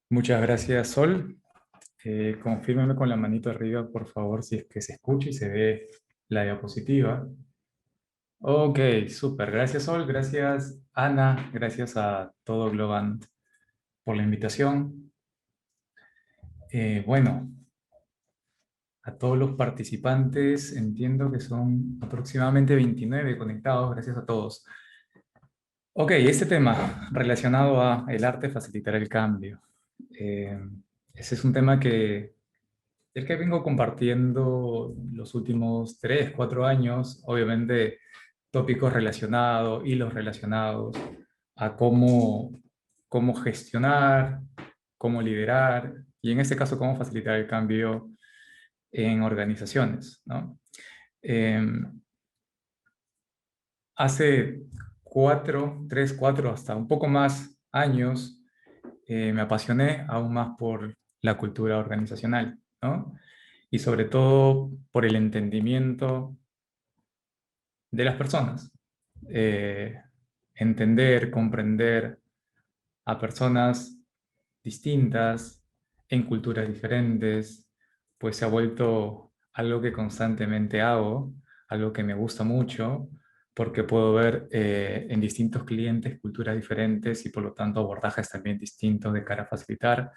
Muchas gracias, Sol. Confírmeme con la manito arriba, por favor, si es que se escucha y se ve la diapositiva. Ok, súper. Gracias, Sol. Gracias, Ana. Gracias a todo Globant por la invitación. Bueno, a todos los participantes, entiendo que son aproximadamente 29 conectados. Gracias a todos. Ok, este tema relacionado a el arte facilitar el cambio. Eh, Ese es un tema el que vengo compartiendo los últimos 3, 4 años, obviamente tópicos relacionados, hilos relacionados a cómo gestionar, cómo liderar y en este caso cómo facilitar el cambio en organizaciones, ¿no? Eh, Hace 4, hasta un poco más años, me apasioné aún más por la cultura organizacional, ¿no? Y sobre todo por el entendimiento de las personas. Eh, Entender, comprender a personas distintas, en culturas diferentes, pues se ha vuelto algo que constantemente hago, algo que me gusta mucho, porque puedo ver en distintos clientes culturas diferentes y por lo tanto abordajes también distintos de cara a facilitar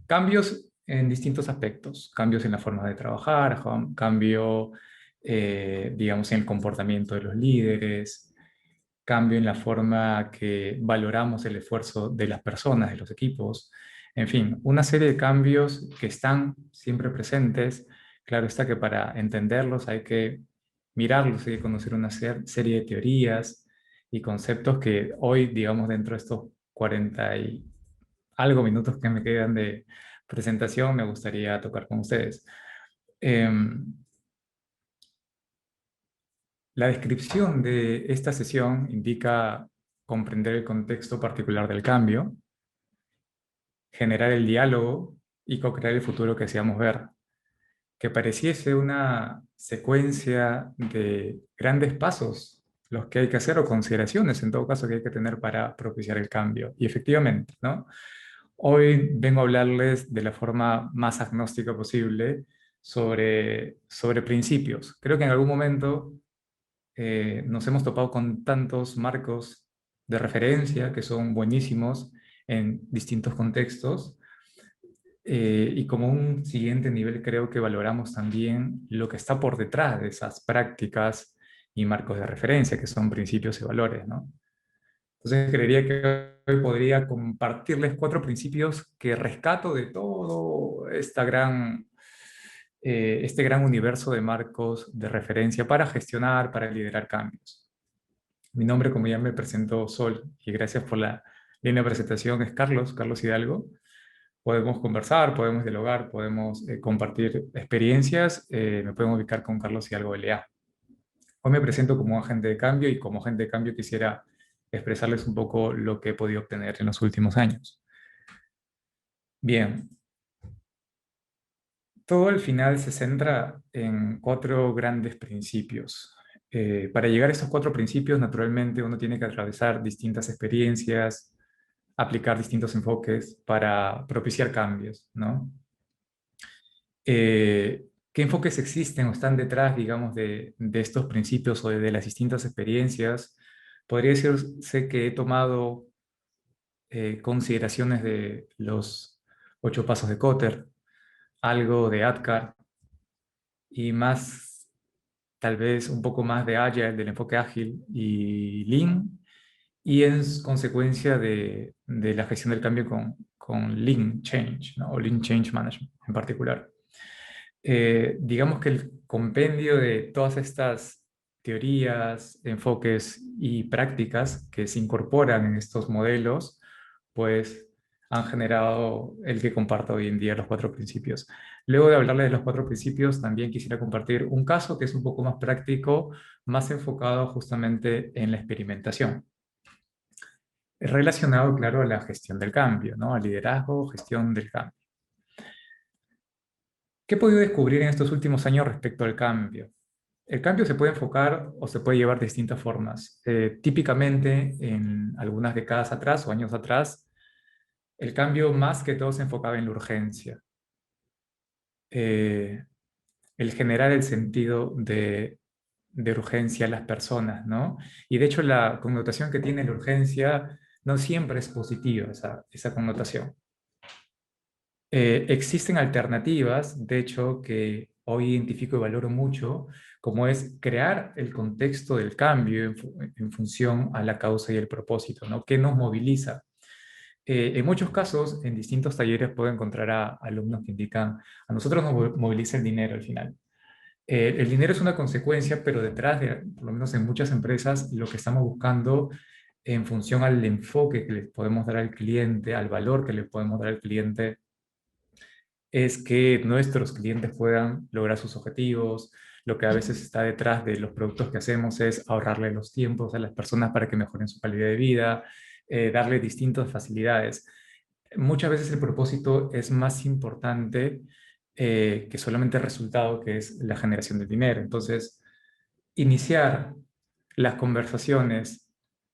cambios en distintos aspectos, cambios en la forma de trabajar, cambio, digamos, en el comportamiento de los líderes, cambio en la forma que valoramos el esfuerzo de las personas, de los equipos, en fin, una serie de cambios que están siempre presentes. Claro está que para entenderlos hay que mirarlos, hay que conocer una serie de teorías y conceptos que hoy, digamos, dentro de estos 40 y algo minutos que me quedan de presentación, me gustaría tocar con ustedes. Em, la descripción de esta sesión indica comprender el contexto particular del cambio, generar el diálogo y co-crear el futuro que deseamos ver, que pareciese una secuencia de grandes pasos los que hay que hacer o consideraciones en todo caso que hay que tener para propiciar el cambio. Y efectivamente, ¿no? Hoy vengo a hablarles de la forma más agnóstica posible sobre principios. Creo que en algún momento nos hemos topado con tantos marcos de referencia que son buenísimos en distintos contextos. Y como un siguiente nivel creo que valoramos también lo que está por detrás de esas prácticas y marcos de referencia, que son principios y valores, ¿no? Entonces creería que hoy podría compartirles 4 principios que rescato de todo este gran universo de marcos de referencia para gestionar, para liderar cambios. Mi nombre, como ya me presentó Sol, y gracias por la línea de presentación, es Carlos Hidalgo. Podemos conversar, podemos dialogar, podemos compartir experiencias. Me pueden ubicar con Carlos Hidalgo LA. Hoy me presento como agente de cambio y como agente de cambio quisiera expresarles un poco lo que he podido obtener en los últimos años. Bien, todo al final se centra en 4 grandes principios. Para llegar a estos 4 principios, naturalmente, uno tiene que atravesar distintas experiencias, aplicar distintos enfoques para propiciar cambios, ¿no? ¿Qué enfoques existen o están detrás, digamos, de estos principios o de las distintas experiencias? Podría decirse que he tomado consideraciones de los 8 pasos de Kotter, algo de Atkar y más, tal vez un poco más de Agile, del enfoque ágil y Lean, y en consecuencia de la gestión del cambio con Lean Change, ¿no? O Lean Change Management en particular. Digamos que el compendio de todas estas teorías, enfoques y prácticas que se incorporan en estos modelos, pues han generado el que comparto hoy en día los 4 principios. Luego de hablarles de los 4 principios, también quisiera compartir un caso que es un poco más práctico, más enfocado justamente en la experimentación. Es relacionado, claro, a la gestión del cambio, ¿no? Al liderazgo, gestión del cambio. ¿Qué he podido descubrir en estos últimos años respecto al cambio? El cambio se puede enfocar o se puede llevar de distintas formas. Típicamente, en algunas décadas atrás o años atrás, el cambio más que todo se enfocaba en la urgencia, eh, el generar el sentido de urgencia a las personas, ¿no? Y de hecho la connotación que tiene la urgencia no siempre es positiva, esa connotación. Existen alternativas, de hecho, que hoy identifico y valoro mucho, como es crear el contexto del cambio en función a la causa y el propósito, ¿no? ¿Qué nos moviliza? En muchos casos, en distintos talleres puedo encontrar a alumnos que indican, a nosotros nos moviliza el dinero al final. El dinero es una consecuencia, pero detrás de, por lo menos en muchas empresas, lo que estamos buscando en función al enfoque que le podemos dar al cliente, al valor que le podemos dar al cliente, es que nuestros clientes puedan lograr sus objetivos. Lo que a veces está detrás de los productos que hacemos es ahorrarle los tiempos a las personas para que mejoren su calidad de vida, darle distintas facilidades. Muchas veces el propósito es más importante que solamente el resultado, que es la generación de dinero. Entonces, iniciar las conversaciones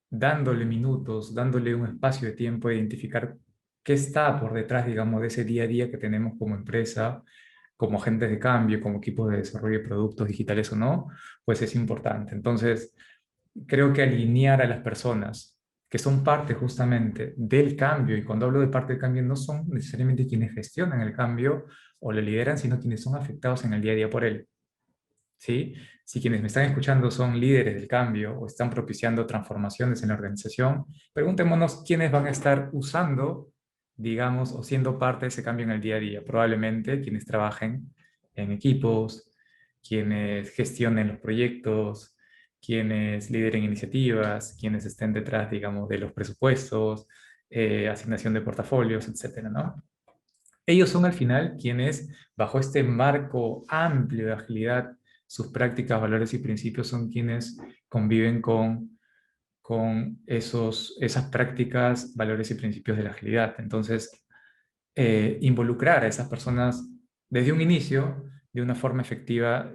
dándole minutos, dándole un espacio de tiempo de identificar qué está por detrás, digamos, de ese día a día que tenemos como empresa, como agentes de cambio, como equipo de desarrollo de productos digitales o no, pues es importante. Entonces, creo que alinear a las personas que son parte justamente del cambio, y cuando hablo de parte del cambio no son necesariamente quienes gestionan el cambio o lo lideran, sino quienes son afectados en el día a día por él. ¿Sí? Si quienes me están escuchando son líderes del cambio o están propiciando transformaciones en la organización, preguntémonos quiénes van a estar usando, digamos, o siendo parte de ese cambio en el día a día. Probablemente quienes trabajen en equipos, quienes gestionen los proyectos, quienes lideren iniciativas, quienes estén detrás, digamos, de los presupuestos, asignación de portafolios, etcétera, ¿no? Ellos son al final quienes, bajo este marco amplio de agilidad, sus prácticas, valores y principios son quienes conviven con esas prácticas, valores y principios de la agilidad. Entonces, involucrar a esas personas desde un inicio, de una forma efectiva,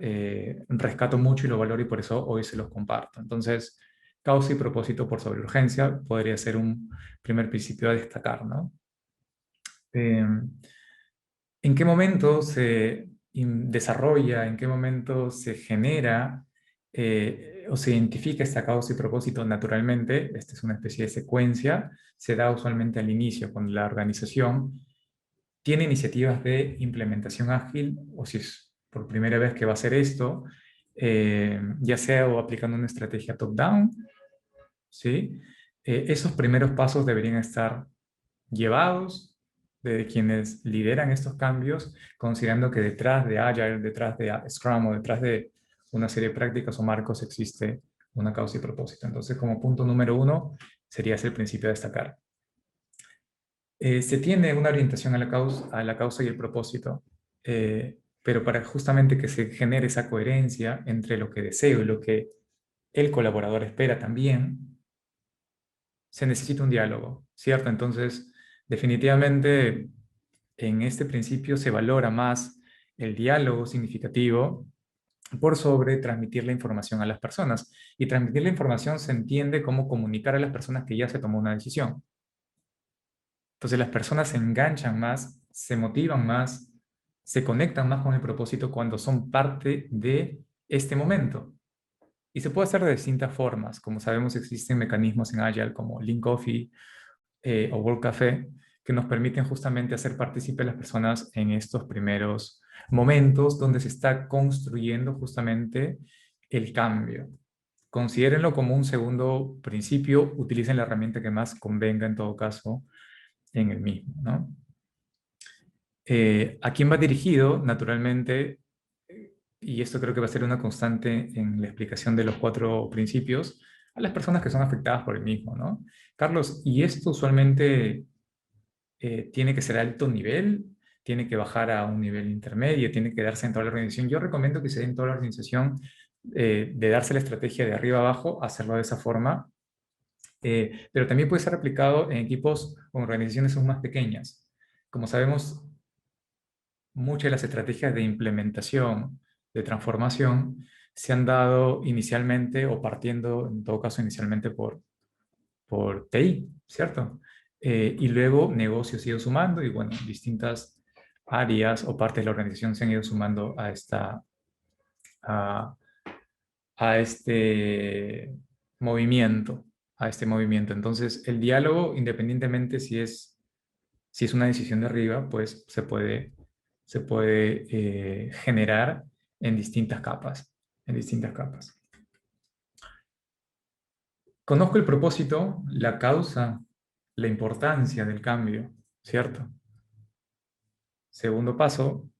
rescato mucho y lo valoro y por eso hoy se los comparto. Entonces, causa y propósito por sobre urgencia podría ser un primer principio a destacar, ¿no? Eh, ¿En qué momento se desarrolla, en qué momento se genera o se identifica esta causa y propósito naturalmente? Esta es una especie de secuencia, se da usualmente al inicio, cuando la organización tiene iniciativas de implementación ágil, o si es por primera vez que va a hacer esto, ya sea o aplicando una estrategia top-down, ¿sí? Esos primeros pasos deberían estar llevados de quienes lideran estos cambios, considerando que detrás de Agile, detrás de Scrum o detrás de una serie de prácticas o marcos existe una causa y propósito. Entonces, como punto número uno, sería ese el principio a destacar. Se tiene una orientación a la causa y el propósito, pero para justamente que se genere esa coherencia entre lo que deseo y lo que el colaborador espera también, se necesita un diálogo, ¿cierto? Entonces, definitivamente en este principio se valora más el diálogo significativo por sobre transmitir la información a las personas. Y transmitir la información se entiende como comunicar a las personas que ya se tomó una decisión. Entonces las personas se enganchan más, se motivan más, se conectan más con el propósito cuando son parte de este momento. Y se puede hacer de distintas formas. Como sabemos, existen mecanismos en Agile como Lean Coffee o World Café que nos permiten justamente hacer partícipe a las personas en estos primeros momentos donde se está construyendo justamente el cambio. Considérenlo como un segundo principio, utilicen la herramienta que más convenga en todo caso en el mismo, ¿no? ¿A quién va dirigido? Naturalmente, y esto creo que va a ser una constante en la explicación de los cuatro principios, a las personas que son afectadas por el mismo, ¿no? Carlos, ¿y esto usualmente tiene que ser alto nivel? ¿Tiene que bajar a un nivel intermedio? ¿Tiene que darse en toda la organización? Yo recomiendo que se dé en toda la organización, de darse la estrategia de arriba abajo, hacerlo de esa forma, pero también puede ser aplicado en equipos o organizaciones aún más pequeñas. Como sabemos, muchas de las estrategias de implementación, de transformación, se han dado inicialmente o partiendo, en todo caso, inicialmente por TI, ¿cierto? Y luego negocios se han ido sumando y bueno, distintas áreas o partes de la organización se han ido sumando a, a este movimiento, a este movimiento. Entonces, el diálogo, independientemente si es una decisión de arriba, pues se puede generar en distintas capas, en distintas capas. Conozco el propósito, la causa, la importancia del cambio, ¿cierto? Segundo paso,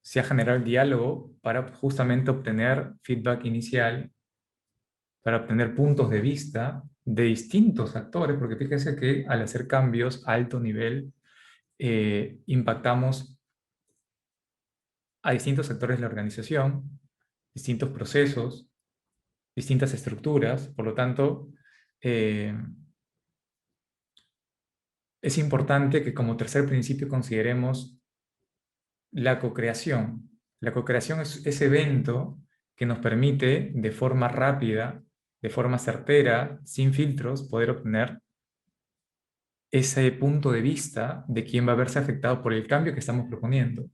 se ha generado el diálogo para justamente obtener feedback inicial, para obtener puntos de vista de distintos actores, porque fíjense que al hacer cambios a alto nivel, impactamos a distintos sectores de la organización, distintos procesos, distintas estructuras. Por lo tanto, eh, es importante que como tercer principio consideremos la co-creación. La co-creación es ese evento que nos permite de forma rápida, de forma certera, sin filtros, poder obtener ese punto de vista de quién va a verse afectado por el cambio que estamos proponiendo.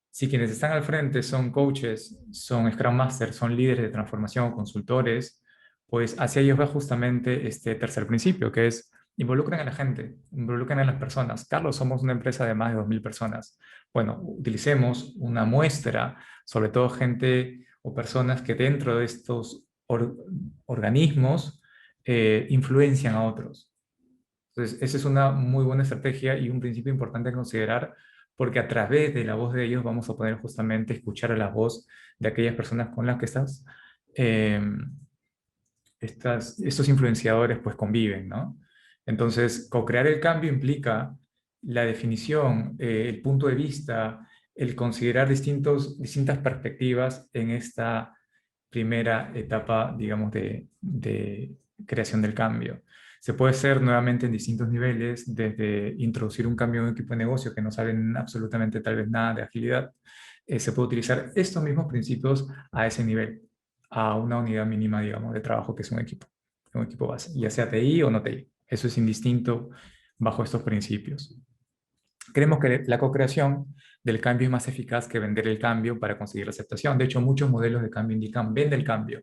Si quienes están al frente son coaches, son Scrum Masters, son líderes de transformación o consultores, pues hacia ellos va justamente este tercer principio, que es involucren a la gente, involucren a las personas. Carlos, somos una empresa de más de 2.000 personas. Bueno, utilicemos una muestra, sobre todo gente o personas que dentro de estos organismos influencian a otros. Entonces, esa es una muy buena estrategia y un principio importante a considerar porque a través de la voz de ellos vamos a poder justamente escuchar a la voz de aquellas personas con las que eh, estos influenciadores pues conviven, ¿no? Entonces, co-crear el cambio implica la definición, el punto de vista, el considerar distintas perspectivas en esta primera etapa, digamos, de creación del cambio. Se puede hacer nuevamente en distintos niveles, desde introducir un cambio en un equipo de negocio que no saben absolutamente tal vez nada de agilidad. Se puede utilizar estos mismos principios a ese nivel, a una unidad mínima, digamos, de trabajo que es un equipo base, ya sea TI o no TI. Eso es indistinto bajo estos principios. Creemos que la co-creación del cambio es más eficaz que vender el cambio para conseguir la aceptación. De hecho, muchos modelos de cambio indican vende el cambio.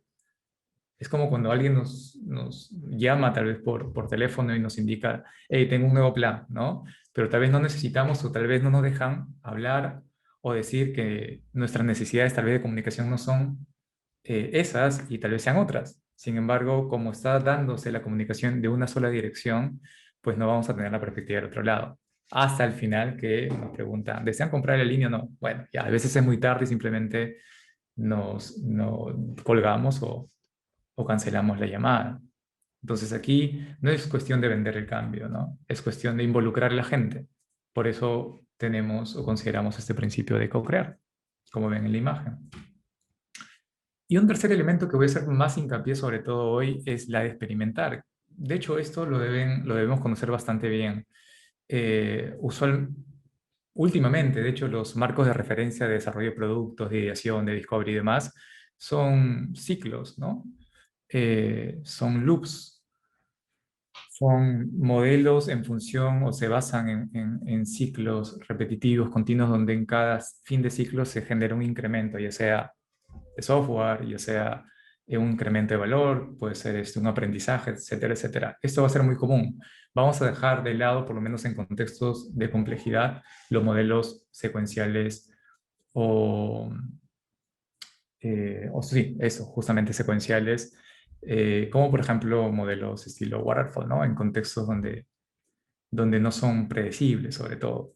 Es como cuando alguien nos llama tal vez por teléfono y nos indica, hey, tengo un nuevo plan, ¿no? Pero tal vez no necesitamos o tal vez no nos dejan hablar o decir que nuestras necesidades tal vez de comunicación no son esas y tal vez sean otras. Sin embargo, como está dándose la comunicación de una sola dirección, pues no vamos a tener la perspectiva del otro lado. Hasta el final que nos preguntan, ¿desean comprar la línea o no? Bueno, ya a veces es muy tarde y simplemente nos colgamos o cancelamos la llamada. Entonces aquí no es cuestión de vender el cambio, ¿no? Es cuestión de involucrar a la gente. Por eso tenemos o consideramos este principio de co-crear, como ven en la imagen. Y un tercer elemento que voy a hacer más hincapié sobre todo hoy es la de experimentar. De hecho, esto lo debemos conocer bastante bien. Usual, últimamente, de hecho, los marcos de referencia de desarrollo de productos, de ideación, de discovery y demás, son ciclos, ¿no? Son loops, son modelos en función o se basan en ciclos repetitivos, continuos, donde en cada fin de ciclo se genera un incremento, ya sea de software, ya sea un incremento de valor, puede ser un aprendizaje, etcétera, etcétera. Esto va a ser muy común. Vamos a dejar de lado, por lo menos en contextos de complejidad, los modelos secuenciales o, o sí, eso, justamente secuenciales, como por ejemplo modelos estilo waterfall, ¿no? En contextos donde no son predecibles, sobre todo.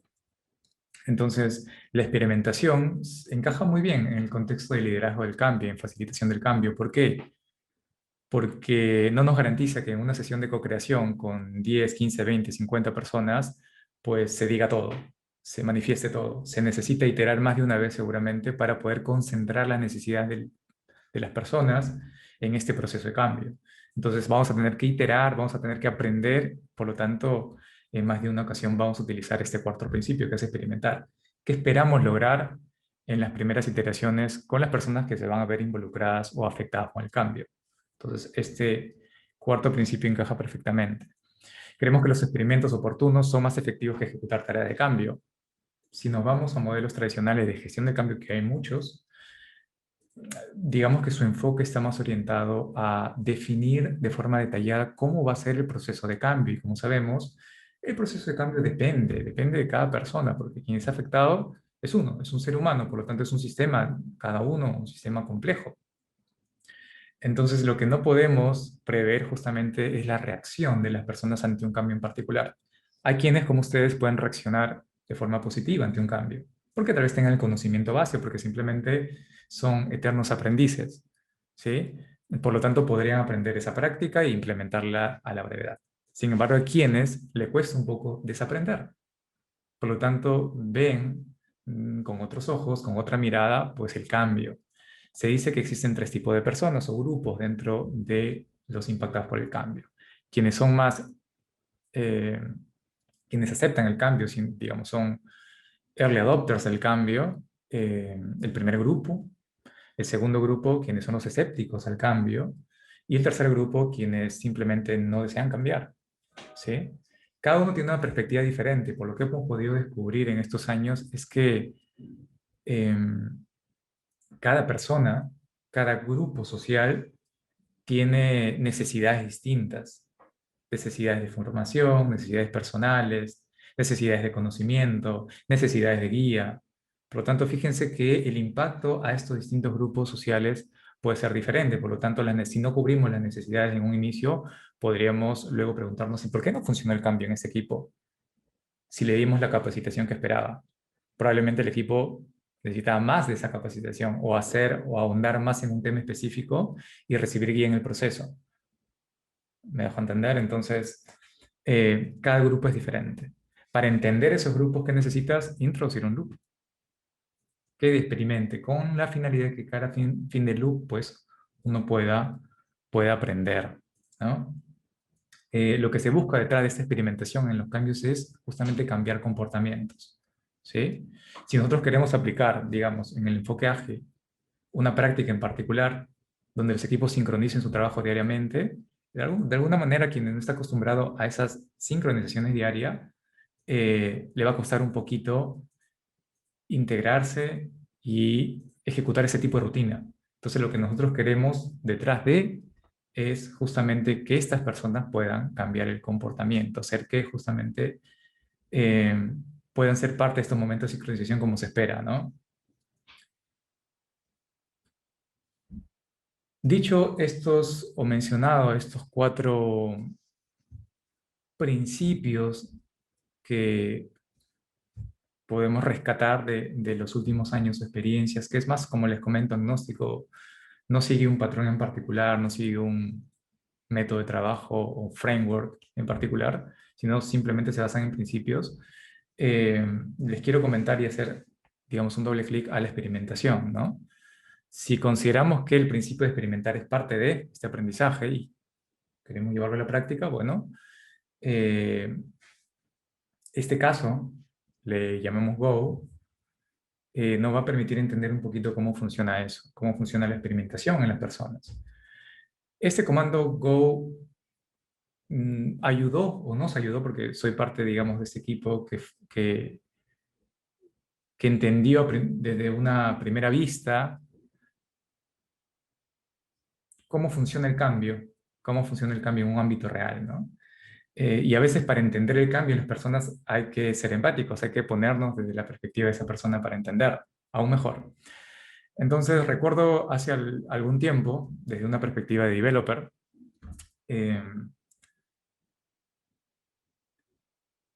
Entonces, la experimentación encaja muy bien en el contexto de liderazgo del cambio, en facilitación del cambio. ¿Por qué? Porque no nos garantiza que en una sesión de co-creación con 10, 15, 20, 50 personas, pues se diga todo, se manifieste todo. Se necesita iterar más de una vez seguramente para poder concentrar las necesidades de las personas en este proceso de cambio. Entonces vamos a tener que iterar, vamos a tener que aprender, por lo tanto, en más de una ocasión vamos a utilizar este cuarto principio, que es experimentar. qué esperamos lograr en las primeras iteraciones con las personas que se van a ver involucradas o afectadas con el cambio. Entonces, este cuarto principio encaja perfectamente. Creemos que los experimentos oportunos son más efectivos que ejecutar tareas de cambio. Si nos vamos a modelos tradicionales de gestión de cambio, que hay muchos, digamos que su enfoque está más orientado a definir de forma detallada cómo va a ser el proceso de cambio. Y como sabemos, el proceso de cambio depende de cada persona, porque quien es afectado es uno, es un ser humano, por lo tanto es un sistema, cada uno, un sistema complejo. Entonces, lo que no podemos prever justamente es la reacción de las personas ante un cambio en particular. Hay quienes, como ustedes, pueden reaccionar de forma positiva ante un cambio, porque tal vez tengan el conocimiento base, porque simplemente son eternos aprendices, ¿sí? Por lo tanto, podrían aprender esa práctica e implementarla a la brevedad. Sin embargo, hay quienes le cuesta un poco desaprender. Por lo tanto, ven con otros ojos, con otra mirada, pues el cambio. Se dice que existen tres tipos de personas o grupos dentro de los impactados por el cambio. Quienes son más, eh, quienes aceptan el cambio, digamos, son early adopters del cambio, el primer grupo. El segundo grupo, quienes son los escépticos al cambio. Y el tercer grupo, quienes simplemente no desean cambiar. ¿Sí? Cada uno tiene una perspectiva diferente. Por lo que hemos podido descubrir en estos años es que em, cada persona, cada grupo social tiene necesidades distintas, necesidades de formación, necesidades personales, necesidades de conocimiento, necesidades de guía. Por lo tanto, fíjense que el impacto a estos distintos grupos sociales puede ser diferente. Por lo tanto, si no cubrimos las necesidades en un inicio, podríamos luego preguntarnos, ¿y por qué no funcionó el cambio en este equipo? Si le dimos la capacitación que esperaba. Probablemente el equipo necesitaba más de esa capacitación o hacer o ahondar más en un tema específico y recibir guía en el proceso. ¿Me dejo entender? Entonces, cada grupo es diferente. Para entender esos grupos que necesitas, introducir un loop que experimente con la finalidad de que cada fin de loop, pues, uno pueda aprender, ¿no? Lo que se busca detrás de esta experimentación en los cambios es justamente cambiar comportamientos, ¿sí? Si nosotros queremos aplicar, digamos, en el enfoque ágil, una práctica en particular donde los equipos sincronicen su trabajo diariamente, de alguna manera quien no está acostumbrado a esas sincronizaciones diarias, le va a costar un poquito integrarse y ejecutar ese tipo de rutina. Entonces lo que nosotros queremos detrás de es justamente que estas personas puedan cambiar el comportamiento, hacer que justamente eh, puedan ser parte de estos momentos de sincronización como se espera, ¿no? Dicho estos o mencionado estos cuatro principios que podemos rescatar de los últimos años de experiencias, que es más, como les comento, agnóstico, no sigue un patrón en particular, no sigue un método de trabajo o framework en particular, sino simplemente se basan en principios. Les quiero comentar y hacer, digamos, un doble clic a la experimentación, ¿no? Si consideramos que el principio de experimentar es parte de este aprendizaje y queremos llevarlo a la práctica, bueno, eh, este caso, le llamemos Go, nos va a permitir entender un poquito cómo funciona eso, cómo funciona la experimentación en las personas. Este comando Go ayudó o nos ayudó, porque soy parte, digamos, de este equipo que, que entendió desde una primera vista cómo funciona el cambio en un ámbito real, ¿no? Y a veces para entender el cambio en las personas hay que ser empáticos, hay que ponernos desde la perspectiva de esa persona para entender aún mejor. Entonces recuerdo hace algún tiempo, desde una perspectiva de developer, eh,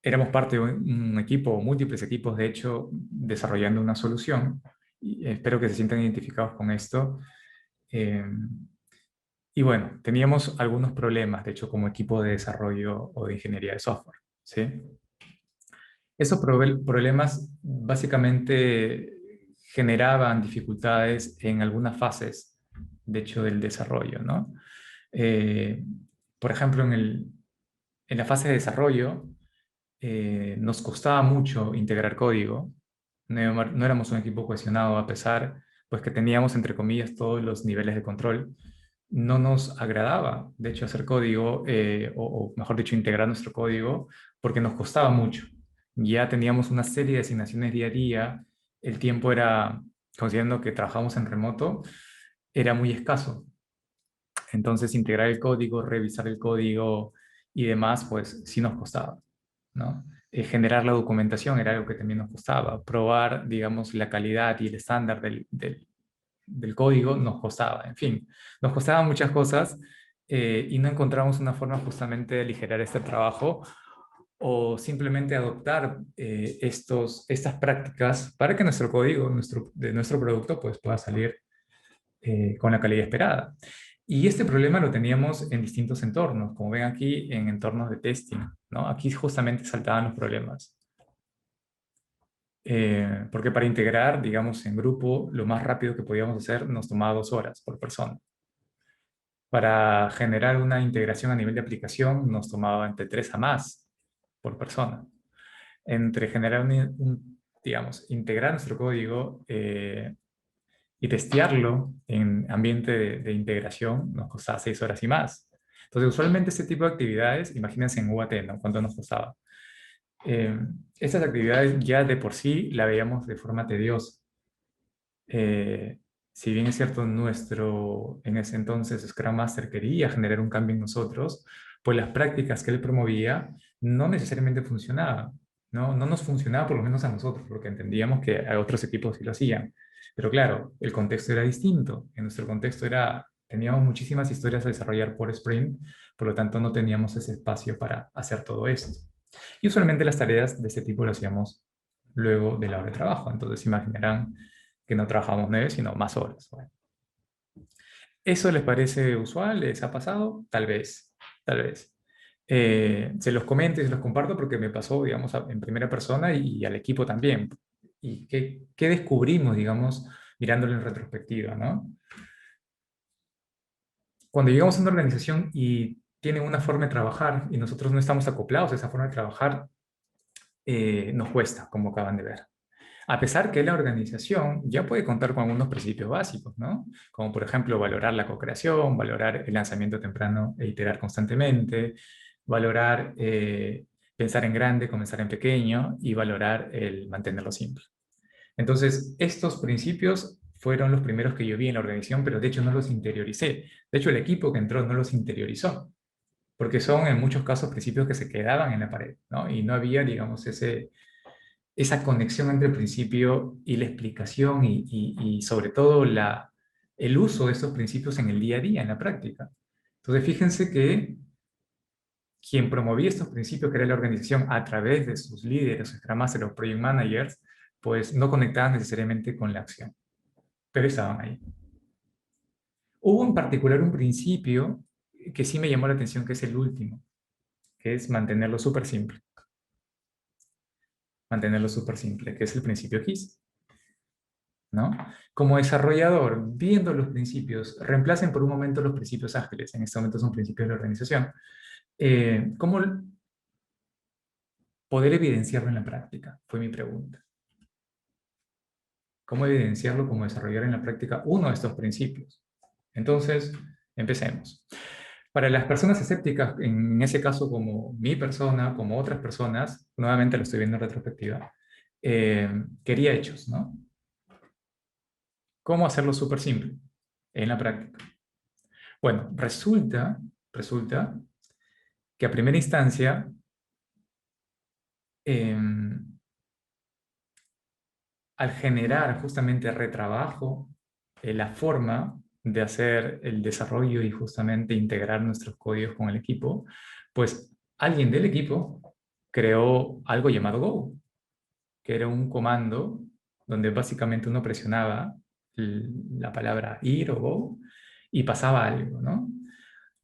éramos parte de un equipo o múltiples equipos, de hecho, desarrollando una solución. Y espero que se sientan identificados con esto. Eh, y bueno, teníamos algunos problemas, de hecho, como equipo de desarrollo o de ingeniería de software, ¿sí? Esos problemas básicamente generaban dificultades en algunas fases, de hecho, del desarrollo, ¿no? Eh, por ejemplo, en la fase de desarrollo, nos costaba mucho integrar código, no éramos un equipo cohesionado a pesar, pues que teníamos, entre comillas, todos los niveles de control. No nos agradaba, de hecho, hacer código, o mejor dicho, integrar nuestro código, porque nos costaba mucho. Ya teníamos una serie de asignaciones día a día, el tiempo era, considerando que trabajamos en remoto, era muy escaso. Entonces, integrar el código, revisar el código y demás, pues sí nos costaba, ¿no? Generar la documentación era algo que también nos costaba. Probar, digamos, la calidad y el estándar del código nos costaba. En fin, nos costaban muchas cosas y no encontramos una forma justamente de aligerar este trabajo o simplemente adoptar estas prácticas para que nuestro código de nuestro producto pues, pueda salir con la calidad esperada. Y este problema lo teníamos en distintos entornos, como ven aquí en entornos de testing, ¿no? Aquí justamente saltaban los problemas. Porque para integrar, digamos, en grupo, lo más rápido que podíamos hacer nos tomaba 2 horas por persona. Para generar una integración a nivel de aplicación nos tomaba entre 3 a más por persona. Entre generar digamos, integrar nuestro código y testearlo en ambiente de integración nos costaba 6 horas y más. Entonces, usualmente este tipo de actividades, imagínense en UAT, ¿no? ¿Cuánto nos costaba? Eh, Estas actividades ya de por sí la veíamos de forma tediosa. Eh, si bien es cierto, en ese entonces, Scrum Master quería generar un cambio en nosotros, pues las prácticas que él promovía no necesariamente funcionaban, ¿no? No nos funcionaba por lo menos a nosotros, porque entendíamos que a otros equipos sí lo hacían. Pero claro, el contexto era distinto. En nuestro contexto teníamos muchísimas historias a desarrollar por sprint, por lo tanto no teníamos ese espacio para hacer todo esto. Y usualmente las tareas de este tipo las hacíamos luego de la hora de trabajo. Entonces imaginarán que no trabajamos 9, sino más horas. Bueno, ¿eso les parece usual? ¿Les ha pasado? Tal vez, tal vez. Se los comento y se los comparto porque me pasó, digamos, en primera persona y al equipo también. ¿Y qué descubrimos, digamos, mirándolo en retrospectiva, ¿no? Cuando llegamos a una organización y tienen una forma de trabajar y nosotros no estamos acoplados a esa forma de trabajar, nos cuesta, como acaban de ver. A pesar que la organización ya puede contar con algunos principios básicos, ¿no? Como por ejemplo valorar la co-creación, valorar el lanzamiento temprano e iterar constantemente, valorar pensar en grande, comenzar en pequeño y valorar el mantenerlo simple. Entonces, estos principios fueron los primeros que yo vi en la organización, pero de hecho no los interioricé. De hecho, el equipo que entró no los interiorizó, porque son en muchos casos principios que se quedaban en la pared, ¿no? Y no había, digamos, esa conexión entre el principio y la explicación y sobre todo el uso de estos principios en el día a día, en la práctica. Entonces, fíjense que quien promovía estos principios, que era la organización, a través de sus líderes, Scrum Masters o Project Managers, pues no conectaban necesariamente con la acción, pero estaban ahí. Hubo en particular un principio que sí me llamó la atención, que es el último, que es mantenerlo súper simple. Mantenerlo súper simple, que es el principio KISS. ¿No? Como desarrollador, viendo los principios, reemplacen por un momento los principios ágiles, en este momento son principios de la organización, ¿cómo poder evidenciarlo en la práctica? Fue mi pregunta. ¿Cómo evidenciarlo como desarrollar en la práctica uno de estos principios? Entonces, empecemos. Para las personas escépticas, en ese caso como mi persona, como otras personas, nuevamente lo estoy viendo en retrospectiva, quería hechos, ¿no? ¿Cómo hacerlo súper simple en la práctica? Bueno, resulta que a primera instancia, al generar justamente retrabajo, la forma de hacer el desarrollo y justamente integrar nuestros códigos con el equipo, pues alguien del equipo creó algo llamado Go, que era un comando donde básicamente uno presionaba la palabra ir o Go y pasaba algo, ¿no?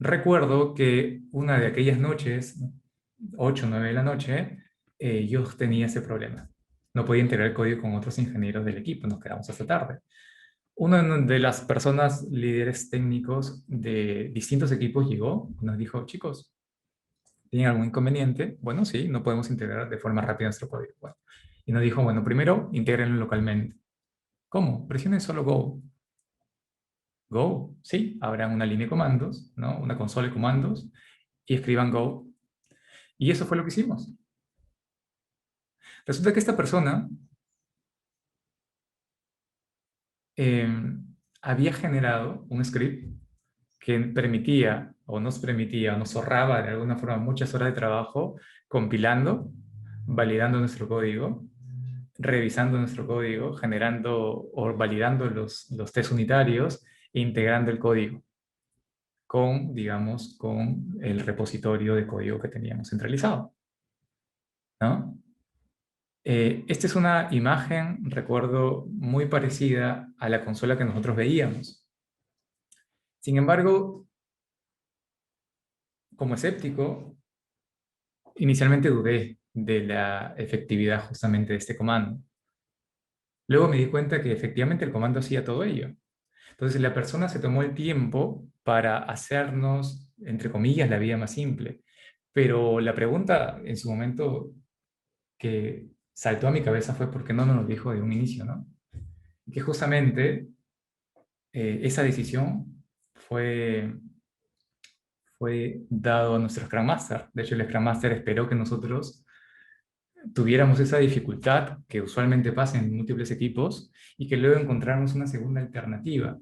Recuerdo que una de aquellas noches, 8 o 9 de la noche, yo tenía ese problema. No podía integrar el código con otros ingenieros del equipo, nos quedamos hasta tarde. Una de las personas líderes técnicos de distintos equipos llegó y nos dijo, chicos, ¿tienen algún inconveniente? Bueno, sí, no podemos integrar de forma rápida nuestro código. Bueno, Y nos dijo, bueno, primero intégrenlo localmente. ¿Cómo? Presionen solo Go. Go, sí, abran una línea de comandos, ¿no? Una consola de comandos y escriban Go. Y eso fue lo que hicimos. Resulta que esta persona eh, había generado un script que permitía o nos ahorraba de alguna forma muchas horas de trabajo compilando, validando nuestro código, revisando nuestro código, generando o validando los test unitarios e integrando el código con, digamos, con el repositorio de código que teníamos centralizado, ¿no? Esta es una imagen, recuerdo, muy parecida a la consola que nosotros veíamos. Sin embargo, como escéptico, inicialmente dudé de la efectividad justamente de este comando. Luego me di cuenta que efectivamente el comando hacía todo ello. Entonces la persona se tomó el tiempo para hacernos, entre comillas, la vida más simple. Pero la pregunta en su momento que saltó a mi cabeza fue por qué no nos lo dijo de un inicio, ¿no? Que justamente esa decisión fue, fue dado a nuestro Scrum Master. De hecho, el Scrum Master esperó que nosotros tuviéramos esa dificultad que usualmente pasa en múltiples equipos y que luego encontráramos una segunda alternativa.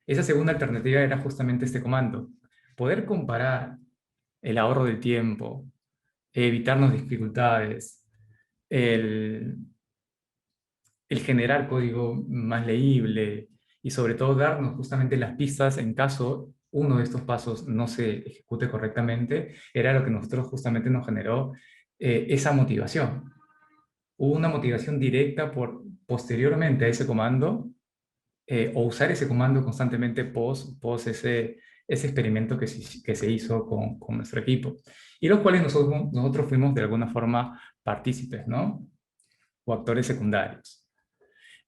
Esa segunda alternativa era justamente este comando. Poder comparar el ahorro del tiempo, evitarnos dificultades, el, el generar código más leíble y sobre todo darnos justamente las pistas en caso uno de estos pasos no se ejecute correctamente, era lo que nosotros justamente nos generó esa motivación. Hubo una motivación directa por posteriormente a ese comando o usar ese comando constantemente post ese experimento que se hizo con nuestro equipo y los cuales nosotros fuimos de alguna forma partícipes, ¿no? O actores secundarios.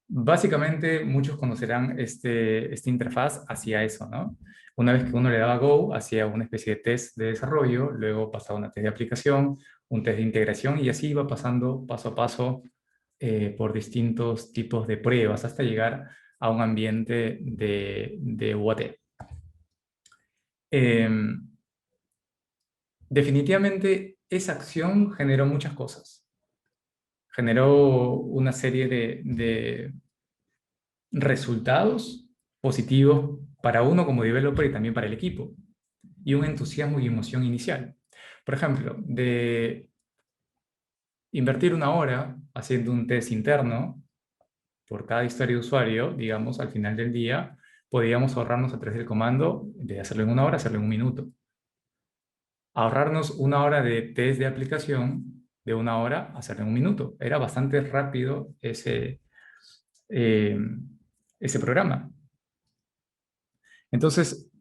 Básicamente, muchos conocerán esta interfaz hacia eso, ¿no? Una vez que uno le daba Go, hacía una especie de test de desarrollo, luego pasaba una test de aplicación, un test de integración y así iba pasando paso a paso por distintos tipos de pruebas hasta llegar a un ambiente de UAT. Definitivamente, esa acción generó muchas cosas. Generó una serie de resultados positivos para uno como developer y también para el equipo, y un entusiasmo y emoción inicial. Por ejemplo, de invertir una hora haciendo un test interno por cada historia de usuario, digamos, al final del día, podíamos ahorrarnos a través del comando, de hacerlo en una hora, hacerlo en un minuto. Ahorrarnos una hora de test de aplicación, de una hora, hacerlo en un minuto. Era bastante rápido eh, ese programa. Entonces,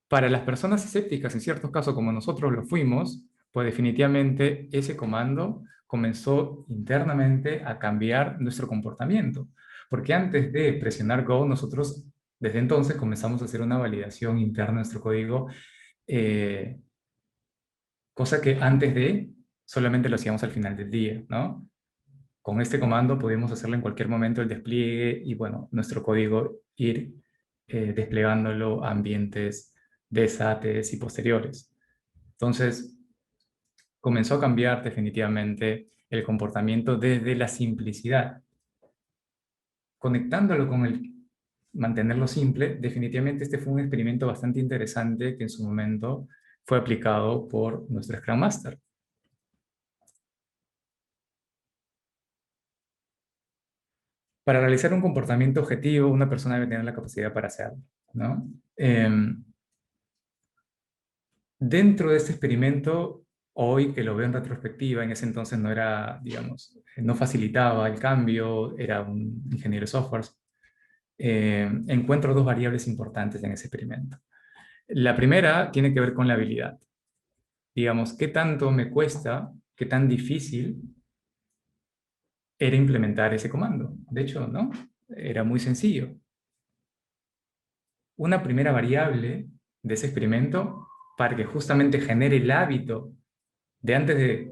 para las personas escépticas, en ciertos casos como nosotros lo fuimos, pues definitivamente ese comando comenzó internamente a cambiar nuestro comportamiento. Porque antes de presionar Go, nosotros desde entonces comenzamos a hacer una validación interna de nuestro código, eh, cosa que antes de solamente lo hacíamos al final del día, ¿no? Con este comando podemos hacerlo en cualquier momento el despliegue y, bueno, nuestro código ir desplegándolo a ambientes de SATs y posteriores. Entonces, comenzó a cambiar definitivamente el comportamiento desde la simplicidad. Conectándolo con el mantenerlo simple, definitivamente este fue un experimento bastante interesante que en su momento fue aplicado por nuestro Scrum Master. Para realizar un comportamiento objetivo, una persona debe tener la capacidad para hacerlo, ¿no? Dentro de este experimento, hoy que lo veo en retrospectiva, en ese entonces no era, digamos, no facilitaba el cambio, era un ingeniero de software, encuentro dos variables importantes en ese experimento. La primera tiene que ver con la habilidad. Digamos, ¿qué tanto me cuesta, qué tan difícil era implementar ese comando? De hecho, ¿no? Era muy sencillo. Una primera variable de ese experimento para que justamente genere el hábito de antes de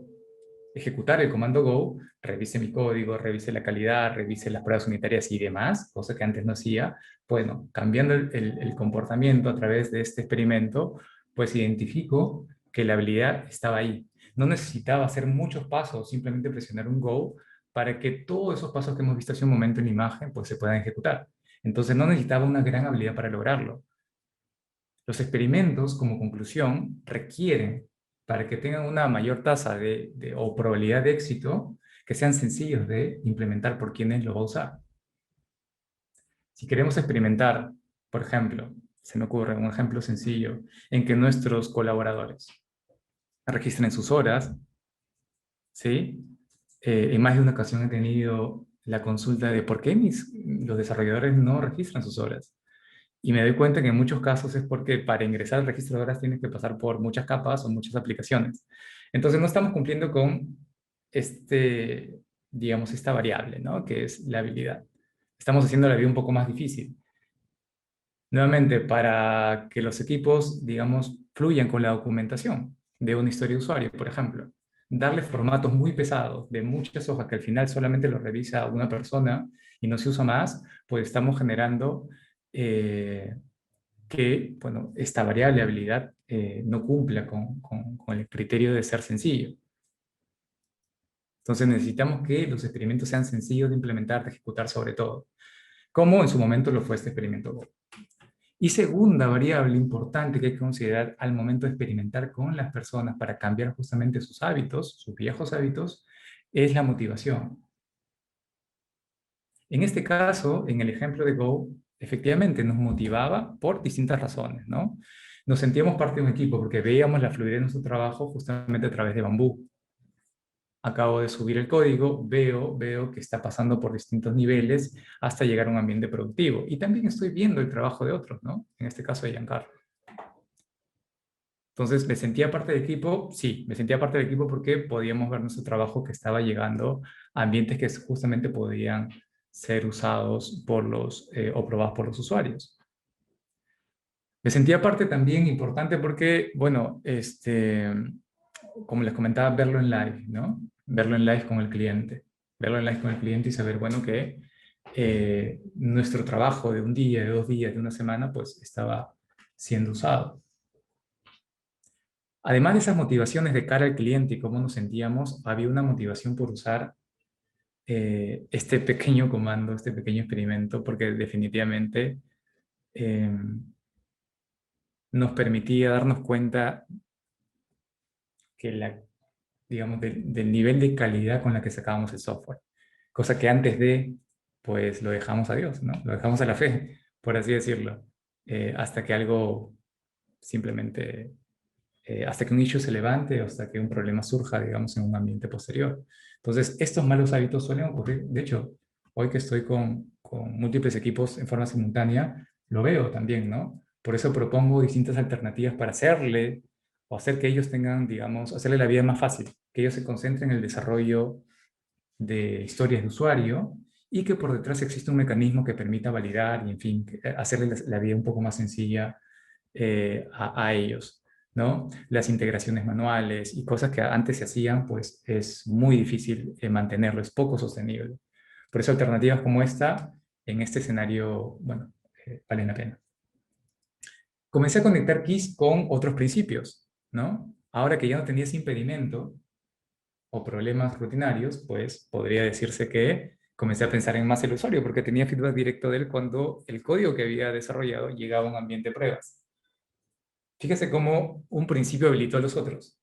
ejecutar el comando Go, revise mi código, revise la calidad, revise las pruebas unitarias y demás, cosa que antes no hacía. Bueno, cambiando el comportamiento a través de este experimento, pues identifico que la habilidad estaba ahí. No necesitaba hacer muchos pasos, simplemente presionar un Go para que todos esos pasos que hemos visto hace un momento en la imagen, pues se puedan ejecutar. Entonces no necesitaba una gran habilidad para lograrlo. Los experimentos, como conclusión, requieren, para que tengan una mayor tasa o probabilidad de éxito, que sean sencillos de implementar por quienes lo va a usar. Si queremos experimentar, por ejemplo, se me ocurre un ejemplo sencillo, en que nuestros colaboradores registren sus horas, ¿sí? En más de una ocasión he tenido la consulta de por qué los desarrolladores no registran sus horas. Y me doy cuenta que en muchos casos es porque para ingresar al registro de horas tienes que pasar por muchas capas o muchas aplicaciones. Entonces no estamos cumpliendo con este, digamos, esta variable, ¿no? Que es la habilidad. Estamos haciendo la vida un poco más difícil. Nuevamente, para que los equipos, digamos, fluyan con la documentación de una historia de usuario, por ejemplo, darle formatos muy pesados de muchas hojas que al final solamente lo revisa una persona y no se usa más, pues estamos generando que, bueno, esta variable habilidad no cumpla con el criterio de ser sencillo. Entonces necesitamos que los experimentos sean sencillos de implementar, de ejecutar sobre todo, como en su momento lo fue este experimento Go. Y segunda variable importante que hay que considerar al momento de experimentar con las personas para cambiar justamente sus hábitos, sus viejos hábitos, es la motivación. En este caso, en el ejemplo de Go, efectivamente nos motivaba por distintas razones, ¿no? Nos sentíamos parte de un equipo porque veíamos la fluidez de nuestro trabajo justamente a través de Bambú. Acabo de subir el código, veo que está pasando por distintos niveles hasta llegar a un ambiente productivo. Y también estoy viendo el trabajo de otros, ¿no? En este caso de Giancarlo. Entonces, ¿me sentía parte del equipo? Sí, me sentía parte del equipo porque podíamos ver nuestro trabajo que estaba llegando a ambientes que justamente podían ser usados por o probados por los usuarios. Me sentía parte también importante porque, bueno, como les comentaba, verlo en live, ¿no? Verlo en live con el cliente. Verlo en live con el cliente y saber, bueno, que nuestro trabajo de un día, de 2 días, de una semana, pues estaba siendo usado. Además de esas motivaciones de cara al cliente y cómo nos sentíamos, había una motivación por usar este pequeño comando, este pequeño experimento, porque definitivamente eh, nos permitía darnos cuenta que digamos, del nivel de calidad con la que sacábamos el software. Cosa que antes pues lo dejamos a Dios, ¿no? Lo dejamos a la fe, por así decirlo, hasta que algo simplemente hasta que un issue se levante o hasta que un problema surja, digamos, en un ambiente posterior. Entonces, estos malos hábitos suelen ocurrir. De hecho, hoy que estoy con múltiples equipos en forma simultánea, lo veo también, ¿no? Por eso propongo distintas alternativas para hacerle o hacer que ellos tengan, digamos, hacerle la vida más fácil, que ellos se concentren en el desarrollo de historias de usuario y que por detrás existe un mecanismo que permita validar y, en fin, hacerle la vida un poco más sencilla a ellos, ¿no? Las integraciones manuales y cosas que antes se hacían, pues es muy difícil mantenerlo, es poco sostenible. Por eso alternativas como esta, en este escenario, bueno, valen la pena. Comencé a conectar keys con otros principios, ¿no? Ahora que ya no tenía ese impedimento o problemas rutinarios, pues podría decirse que comencé a pensar en más el usuario porque tenía feedback directo de él cuando el código que había desarrollado llegaba a un ambiente de pruebas. Fíjese cómo un principio habilitó a los otros.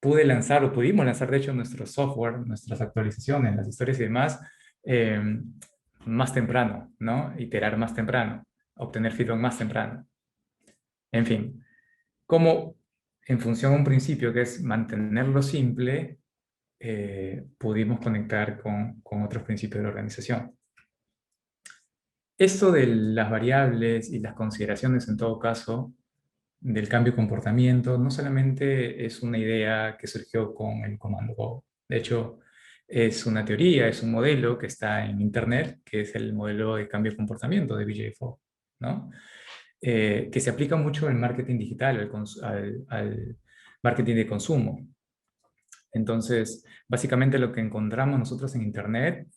Pude lanzar o pudimos lanzar, de hecho, nuestro software, nuestras actualizaciones, las historias y demás, eh, más temprano, ¿no? Iterar más temprano, obtener feedback más temprano. En fin, como en función a un principio que es mantenerlo simple, pudimos conectar con otros principios de la organización. Esto de las variables y las consideraciones, en todo caso, del cambio de comportamiento, no solamente es una idea que surgió con el comando Go. De hecho, es una teoría, es un modelo que está en Internet, que es el modelo de cambio de comportamiento de BJ Fogg, ¿no? Que se aplica mucho al marketing digital, al marketing de consumo. Entonces, básicamente lo que encontramos nosotros en Internet,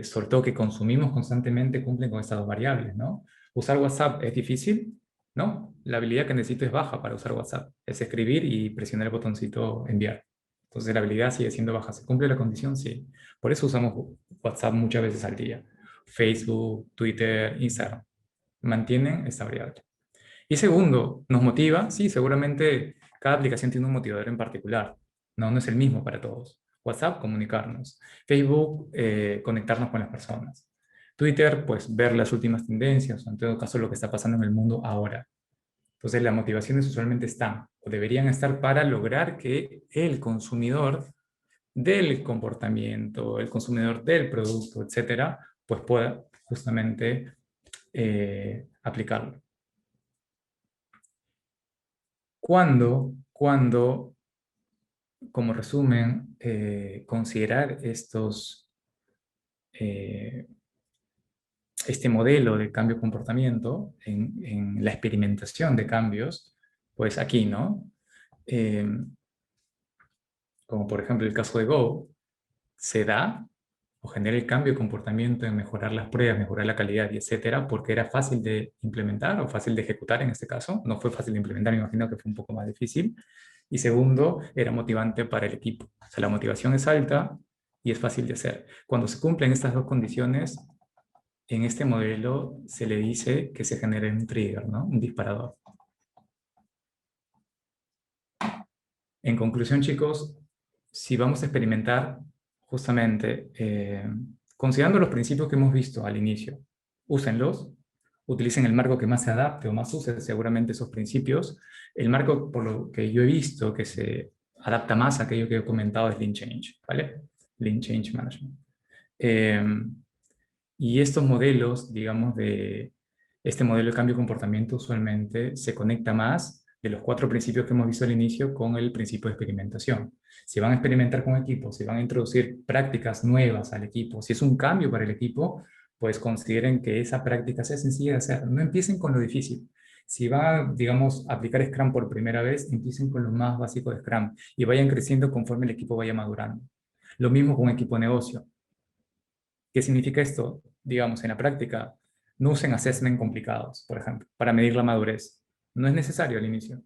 sobre todo que consumimos constantemente, cumplen con estas dos variables, ¿no? ¿Usar WhatsApp es difícil? No, la habilidad que necesito es baja para usar WhatsApp. Es escribir y presionar el botoncito enviar. Entonces la habilidad sigue siendo baja. ¿Se cumple la condición? Sí. Por eso usamos WhatsApp muchas veces al día. Facebook, Twitter, Instagram. Mantienen esta variable. Y segundo, ¿nos motiva? Sí, seguramente cada aplicación tiene un motivador en particular. No, no es el mismo para todos. WhatsApp, comunicarnos. Facebook, conectarnos con las personas. Twitter, pues ver las últimas tendencias, o en todo caso lo que está pasando en el mundo ahora. Entonces las motivaciones usualmente están o deberían estar para lograr que el consumidor del comportamiento, el consumidor del producto, etcétera, pues pueda justamente aplicarlo. Cuando, como resumen, considerar eh, este modelo de cambio de comportamiento en la experimentación de cambios, pues aquí, ¿no? Eh, como por ejemplo el caso de Go, se da o genera el cambio de comportamiento en mejorar las pruebas, mejorar la calidad y etcétera, porque era fácil de implementar o fácil de ejecutar en este caso. No fue fácil de implementar, me imagino que fue un poco más difícil. Y segundo, era motivante para el equipo. O sea, la motivación es alta y es fácil de hacer. Cuando se cumplen estas dos condiciones, en este modelo se le dice que se genere un trigger, ¿no? Un disparador. En conclusión, chicos, si vamos a experimentar, justamente, considerando los principios que hemos visto al inicio, úsenlos, utilicen el marco que más se adapte o más use seguramente esos principios. El marco, por lo que yo he visto, que se adapta más a aquello que he comentado es Lean Change, ¿vale? Lean Change Management. Eh, y estos modelos, digamos, este modelo de cambio de comportamiento usualmente se conecta más de los 4 principios que hemos visto al inicio con el principio de experimentación. Si van a experimentar con equipos, si van a introducir prácticas nuevas al equipo, si es un cambio para el equipo, pues consideren que esa práctica sea sencilla de hacer. No empiecen con lo difícil. Si van, digamos, a aplicar Scrum por primera vez, empiecen con lo más básico de Scrum y vayan creciendo conforme el equipo vaya madurando. Lo mismo con un equipo de negocio. ¿Qué significa esto? Digamos, en la práctica, no usen assessment complicados, por ejemplo, para medir la madurez. No es necesario al inicio.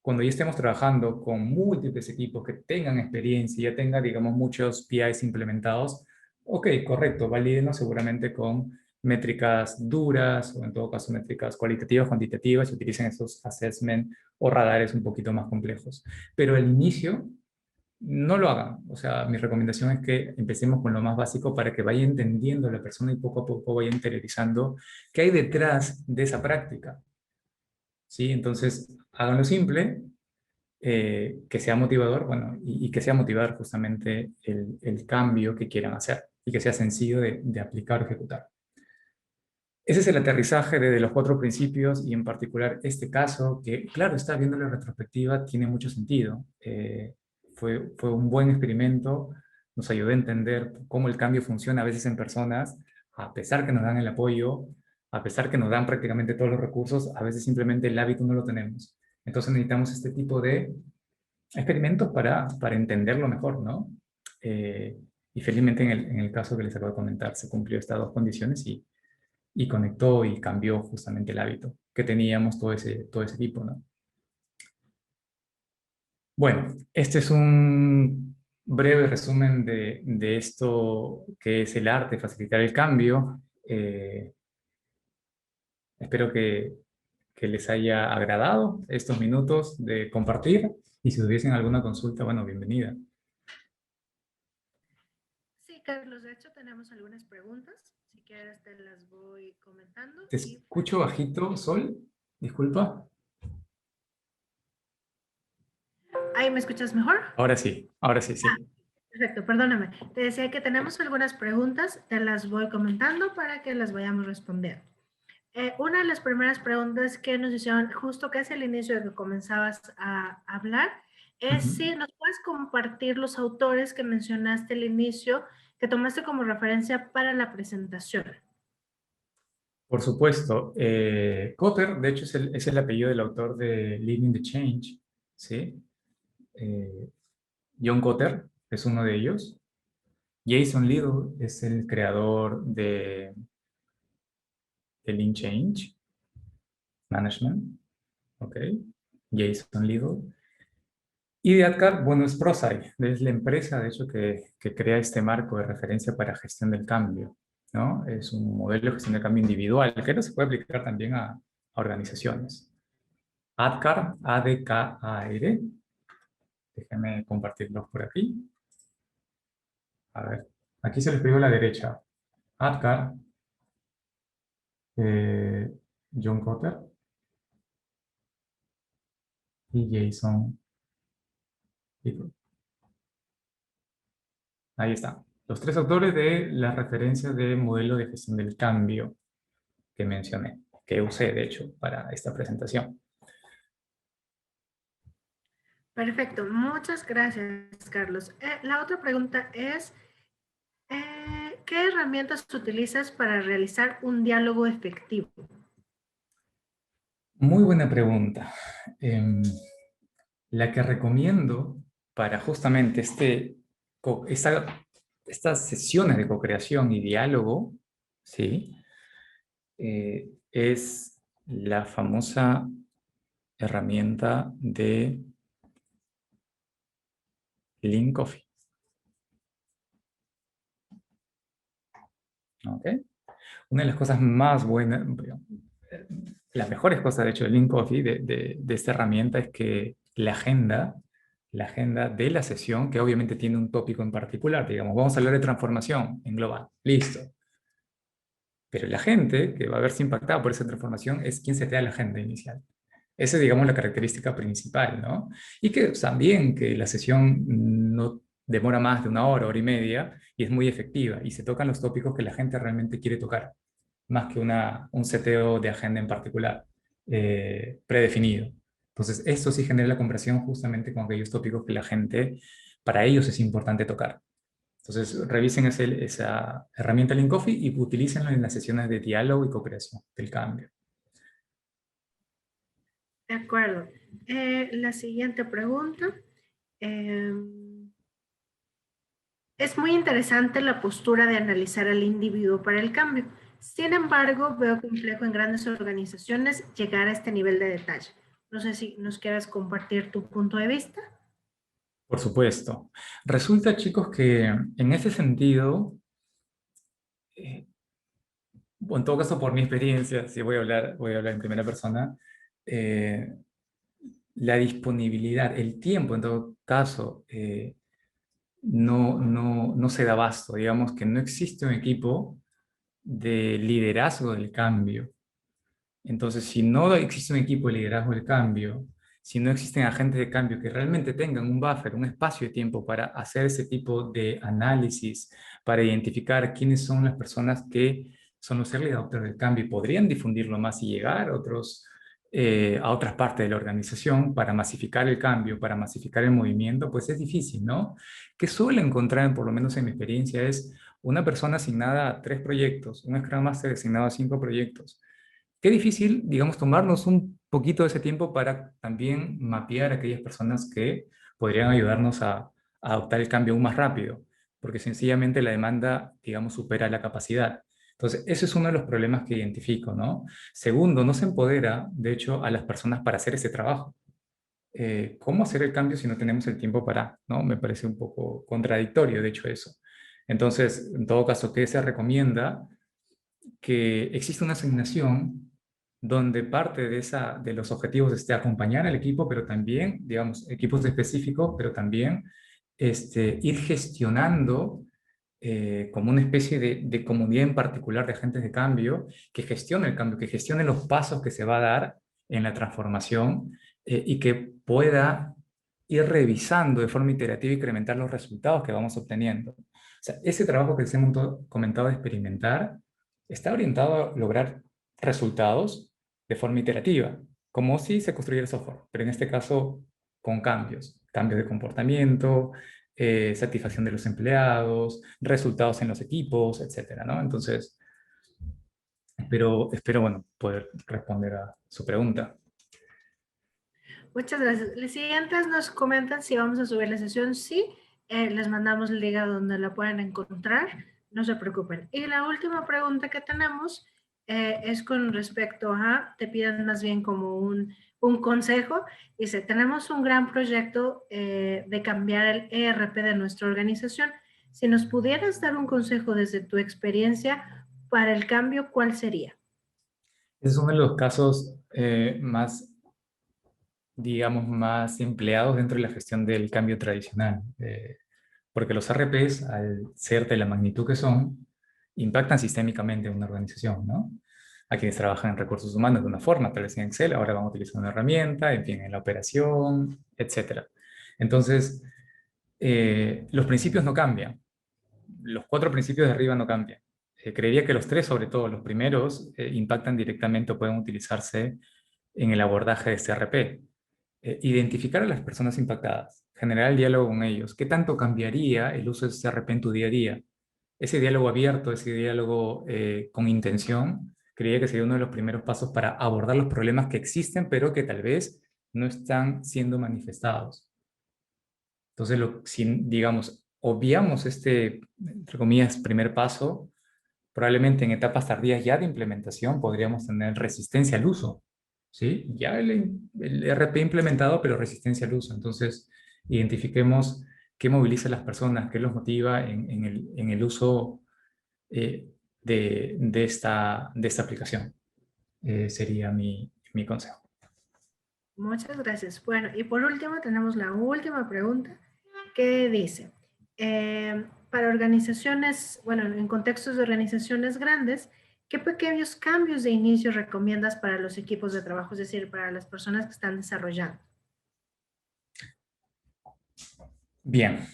Cuando ya estemos trabajando con múltiples equipos que tengan experiencia y ya tengan, digamos, muchos PIs implementados, ok, correcto, valídenlo seguramente con métricas duras o en todo caso métricas cualitativas, cuantitativas y utilicen esos assessment o radares un poquito más complejos. Pero al inicio no lo hagan. O sea, mi recomendación es que empecemos con lo más básico para que vaya entendiendo la persona y poco a poco vaya interiorizando qué hay detrás de esa práctica. ¿Sí? Entonces, háganlo simple, que sea motivador, bueno, y que sea motivador justamente el cambio que quieran hacer y que sea sencillo de aplicar o ejecutar. Ese es el aterrizaje de los 4 principios y en particular este caso, que claro, está viendo la retrospectiva, tiene mucho sentido. Fue un buen experimento, nos ayudó a entender cómo el cambio funciona a veces en personas, a pesar que nos dan el apoyo, a pesar que nos dan prácticamente todos los recursos, a veces simplemente el hábito no lo tenemos. Entonces necesitamos este tipo de experimentos para entenderlo mejor, ¿no? Eh, y felizmente en el caso que les acabo de comentar, se cumplió estas 2 condiciones y conectó y cambió justamente el hábito que teníamos todo ese equipo, ¿no? Bueno, este es un breve resumen de esto que es el arte de facilitar el cambio. Espero que les haya agradado estos minutos de compartir y si tuviesen alguna consulta, bueno, bienvenida. Sí, Carlos, de hecho tenemos algunas preguntas. Si quieres te las voy comentando Te y pues... escucho bajito, Sol, disculpa. ¿Ahí me escuchas mejor? Ahora sí, sí. Perfecto, perdóname. Te decía que tenemos algunas preguntas, te las voy comentando para que las vayamos respondiendo. Una de las primeras preguntas que nos hicieron justo casi al inicio de que comenzabas a hablar es Ujú. si nos puedes compartir los autores que mencionaste al inicio, que tomaste como referencia para la presentación. Por supuesto. Cotter, de hecho, es el apellido del autor de Living the Change, ¿sí? Eh, John Kotter es uno de ellos. Jason Little es el creador de Lean Change Management. ¿Ok? Jason Little. Y de ADKAR, bueno, es ProSci, es la empresa, de hecho, que crea este marco de referencia para gestión del cambio, ¿no? Es un modelo de gestión del cambio individual, que no se puede aplicar también a organizaciones. ADKAR, A-D-K-A-R, déjenme compartirlos por aquí. A ver, aquí se lo escribo a la derecha. ADKAR, John Kotter y Jason Little. Ahí está. Los tres autores de la referencia de modelo de gestión del cambio que mencioné, que usé, de hecho, para esta presentación. Perfecto, muchas gracias, Carlos. La otra pregunta es, ¿qué herramientas utilizas para realizar un diálogo efectivo? Muy buena pregunta. La que recomiendo para justamente estas sesiones de co-creación y diálogo, ¿sí? Es la famosa herramienta de Lean Coffee. ¿Ok? Una de las cosas más buenas, las mejores cosas de hecho de Lean Coffee, de esta herramienta, es que la agenda de la sesión, que obviamente tiene un tópico en particular, digamos, vamos a hablar de transformación en global, listo. Pero la gente que va a verse impactada por esa transformación es quien se crea la agenda inicial. Esa es, digamos, la característica principal, ¿no? Y que también que la sesión no demora más de una hora, hora y media, y es muy efectiva, y se tocan los tópicos que la gente realmente quiere tocar, más que un seteo de agenda en particular, predefinido. Entonces, esto sí genera la conversación justamente con aquellos tópicos que la gente, para ellos es importante tocar. Entonces, revisen esa herramienta Lean Coffee y utilícenlo en las sesiones de diálogo y co-creación del cambio. De acuerdo. La siguiente pregunta. Es muy interesante la postura de analizar al individuo para el cambio. Sin embargo, veo complejo en grandes organizaciones llegar a este nivel de detalle. No sé si nos quieras compartir tu punto de vista. Por supuesto. Resulta, chicos, que en ese sentido, eh, o en todo caso por mi experiencia, si voy a hablar en primera persona, eh, la disponibilidad, el tiempo en todo caso, no se da abasto. Digamos que no existe un equipo de liderazgo del cambio. Entonces, si no existe un equipo de liderazgo del cambio, si no existen agentes de cambio que realmente tengan un buffer, un espacio de tiempo para hacer ese tipo de análisis, para identificar quiénes son las personas que son los early adopters del cambio y podrían difundirlo más y llegar a otras partes de la organización para masificar el cambio, para masificar el movimiento, pues es difícil, ¿no? Que suele encontrar, por lo menos en mi experiencia, es una persona asignada a 3 proyectos, un Scrum Master asignado a 5 proyectos. Qué difícil, digamos, tomarnos un poquito de ese tiempo para también mapear a aquellas personas que podrían ayudarnos a adoptar el cambio aún más rápido, porque sencillamente la demanda, digamos, supera la capacidad. Entonces, ese es uno de los problemas que identifico, ¿no? Segundo, no se empodera, de hecho, a las personas para hacer ese trabajo. ¿Cómo hacer el cambio si no tenemos el tiempo para, ¿no? Me parece un poco contradictorio, de hecho, eso. Entonces, en todo caso, ¿qué se recomienda? Que existe una asignación donde parte de los objetivos esté acompañar al equipo, pero también, digamos, equipos específicos, pero también ir gestionando como una especie de comunidad en particular de agentes de cambio que gestione el cambio, que gestione los pasos que se va a dar en la transformación y que pueda ir revisando de forma iterativa y incrementar los resultados que vamos obteniendo. O sea, ese trabajo que les hemos comentado de experimentar está orientado a lograr resultados de forma iterativa, como si se construyera software, pero en este caso con cambios de comportamiento, satisfacción de los empleados, resultados en los equipos, etcétera, ¿no? Entonces, espero, bueno, poder responder a su pregunta. Muchas gracias. Los siguientes nos comentan si vamos a subir la sesión. Sí, les mandamos la liga donde la pueden encontrar. No se preocupen. Y la última pregunta que tenemos es con respecto a, te piden más bien como un consejo. Dice, tenemos un gran proyecto de cambiar el ERP de nuestra organización. Si nos pudieras dar un consejo desde tu experiencia para el cambio, ¿cuál sería? Es uno de los casos más, digamos, más empleados dentro de la gestión del cambio tradicional. Porque los RPs, al ser de la magnitud que son, impactan sistémicamente en una organización, ¿no? A quienes trabajan en recursos humanos de una forma, tal vez en Excel, ahora van a utilizar una herramienta, en fin, en la operación, etcétera. Entonces, los principios no cambian. Los 4 principios de arriba no cambian. Creería que los 3, sobre todo los primeros, impactan directamente o pueden utilizarse en el abordaje de CRP. Identificar a las personas impactadas, generar el diálogo con ellos. ¿Qué tanto cambiaría el uso de CRP en tu día a día? Ese diálogo abierto, ese diálogo con intención, creía que sería uno de los primeros pasos para abordar los problemas que existen, pero que tal vez no están siendo manifestados. Entonces, si, digamos, obviamos este, entre comillas, primer paso, probablemente en etapas tardías ya de implementación podríamos tener resistencia al uso, ¿sí? Ya el RP implementado, pero resistencia al uso. Entonces, identifiquemos qué moviliza a las personas, qué los motiva en el uso de esta aplicación. Sería mi consejo. Muchas gracias. Bueno, y por último tenemos la última pregunta que dice, para organizaciones, bueno, en contextos de organizaciones grandes, ¿qué pequeños cambios de inicio recomiendas para los equipos de trabajo, es decir, para las personas que están desarrollando? Bien,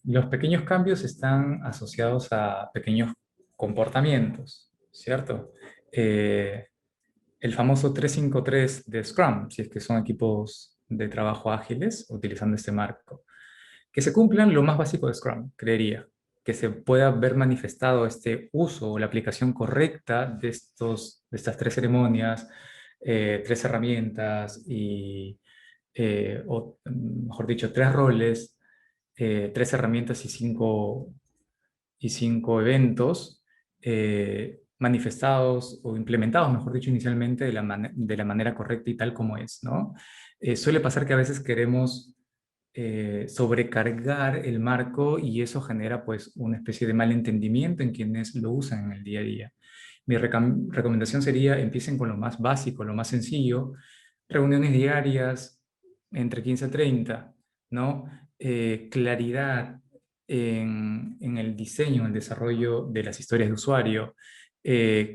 los pequeños cambios están asociados a pequeños comportamientos, ¿cierto? El famoso 353 de Scrum, si es que son equipos de trabajo ágiles utilizando este marco. Que se cumplan lo más básico de Scrum, creería. Que se pueda ver manifestado este uso o la aplicación correcta de estas 3 ceremonias, 3 herramientas y, o mejor dicho, 3 roles, 3 herramientas y 5 eventos manifestados o implementados, mejor dicho, inicialmente de la manera correcta y tal como es, ¿no? Suele pasar que a veces queremos sobrecargar el marco y eso genera pues una especie de malentendimiento en quienes lo usan en el día a día. Mi recomendación sería empiecen con lo más básico, lo más sencillo, reuniones diarias entre 15 a 30, ¿no? Claridad en el diseño, en el desarrollo de las historias de usuario,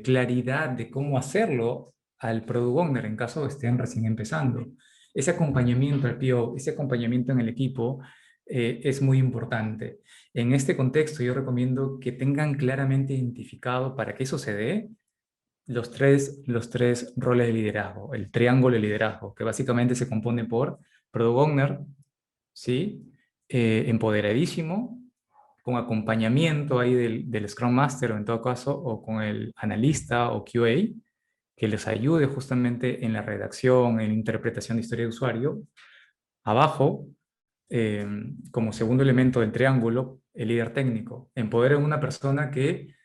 claridad de cómo hacerlo al product owner en caso de estén recién empezando. Ese acompañamiento al PO, ese acompañamiento en el equipo es muy importante. En este contexto yo recomiendo que tengan claramente identificado para que eso se dé los tres roles de liderazgo, el triángulo de liderazgo, que básicamente se compone por Product Owner, ¿sí? Empoderadísimo, con acompañamiento ahí del Scrum Master o en todo caso, o con el analista o QA, que les ayude justamente en la redacción, en la interpretación de historia de usuario. Abajo, eh, como segundo elemento del triángulo, el líder técnico. Empoderar a una persona que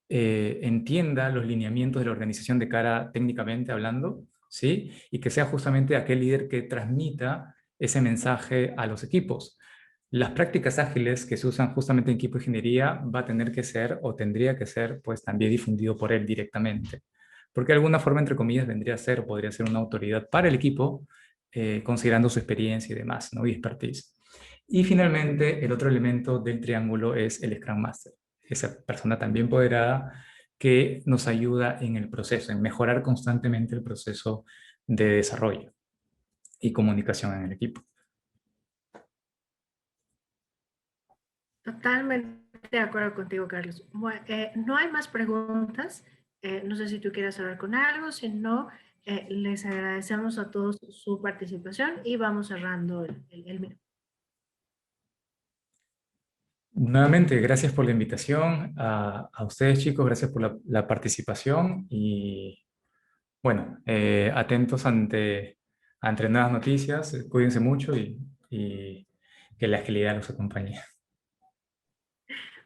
entienda los lineamientos de la organización de cara técnicamente hablando, ¿sí? Y que sea justamente aquel líder que transmita ese mensaje a los equipos. Las prácticas ágiles que se usan justamente en equipo de ingeniería va a tener que ser o tendría que ser pues también difundido por él directamente. Porque de alguna forma, entre comillas, vendría a ser o podría ser una autoridad para el equipo, considerando su experiencia y demás, ¿no? Y expertise. Y finalmente, el otro elemento del triángulo es el Scrum Master. Esa persona también empoderada que nos ayuda en el proceso, en mejorar constantemente el proceso de desarrollo y comunicación en el equipo. Totalmente de acuerdo contigo, Carlos. Bueno, no hay más preguntas. No sé si tú quieres hablar con algo, si no, les agradecemos a todos su participación y vamos cerrando el minuto. Nuevamente, gracias por la invitación. A ustedes, chicos, gracias por la participación y, bueno, atentos ante ante nuevas noticias. Cuídense mucho y que la agilidad los acompañe.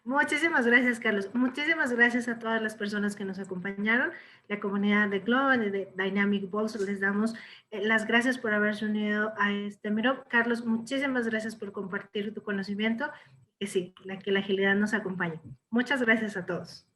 Muchísimas gracias, Carlos. Muchísimas gracias a todas las personas que nos acompañaron. La comunidad de Global y de Dynamic Balls, les damos las gracias por haberse unido a este miro. Carlos, muchísimas gracias por compartir tu conocimiento. Que sí, que la agilidad nos acompañe. Muchas gracias a todos.